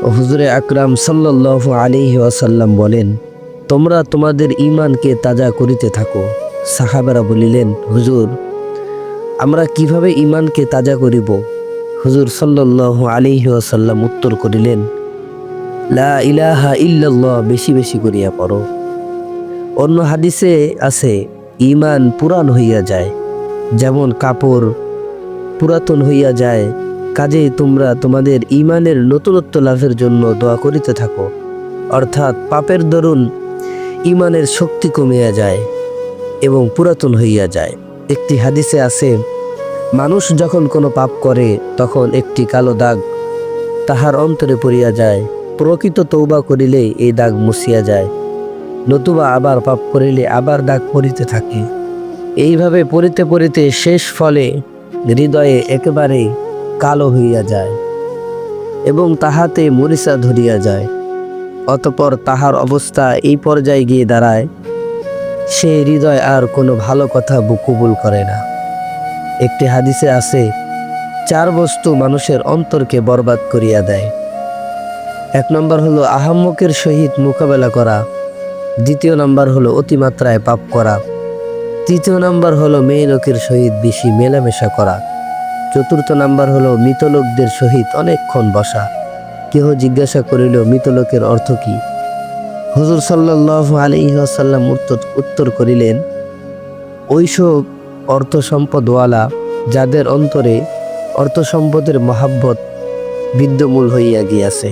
হুজুরে আকরাম সাল্লাল্লাহু আলাইহি ওয়াসাল্লাম বলেন, তোমরা তোমাদের ঈমানকে তাজা করিতে থাকো। সাহাবারা বলিলেন, হুজুর, আমরা কিভাবে ঈমানকে তাজা করিব? হুজুর সাল্লাল্লাহু আলাইহি ওয়াসাল্লাম উত্তর করিলেন, লা ইলাহা ইল্লাল্লাহ বেশি বেশি করিয়া পড়ো। অন্য হাদিসে আছে, ঈমান পুরান হইয়া যায়, যেমন কাপড় পুরাতন হইয়া যায়, কাজেই তোমরা তোমাদের ঈমানের নতুনত্ব লাভের জন্য দোয়া করিতে থাকো। অর্থাৎ পাপের দরুন ঈমানের শক্তি কমিয়া যায় এবং পুরাতন হইয়া যায়। একটি হাদিসে আছে, মানুষ যখন কোনো পাপ করে তখন একটি কালো দাগ তাহার অন্তরে পড়িয়া যায়। প্রকৃত তৌবা করিলে এই দাগ মুছিয়া যায়, নতুবা আবার পাপ করিলে আবার দাগ পড়িতে থাকে। এইভাবে পড়িতে পড়িতে শেষ ফলে হৃদয়ে একেবারে কালো হইয়া যায় এবং তাহাতে মরিচা ধরিয়া যায়। অতঃপর তাহার অবস্থা এই পর্যায়ে গিয়ে দাঁড়ায়, সে হৃদয় আর কোনো ভালো কথা কবুল করে না। একটি হাদিসে আছে, 4 বস্তু মানুষের অন্তরকে বরবাদ করিয়া দেয়। 1 নম্বর হলো আহাম্মকের সহিত মোকাবেলা করা, 2য় নম্বর হলো অতিমাত্রায় পাপ করা, 3য় নম্বর হলো মেয়ে লোকের সহিত বেশি মেলামেশা করা, 4র্থ নম্বর হলো মৃত লোকদের সহিত অনেকক্ষণ বসা। কেহ জিজ্ঞাসা করিল, মৃত লোকের অর্থ কি? হুজুর সাল্লাল্লাহু আলাইহি ওয়াসাল্লাম উত্তর করিলেন, ওইসব অর্থ সম্পদওয়ালা যাদের অন্তরে অর্থ সম্পদের মহাব্বত বিদ্যমূল হইয়া গিয়াছে।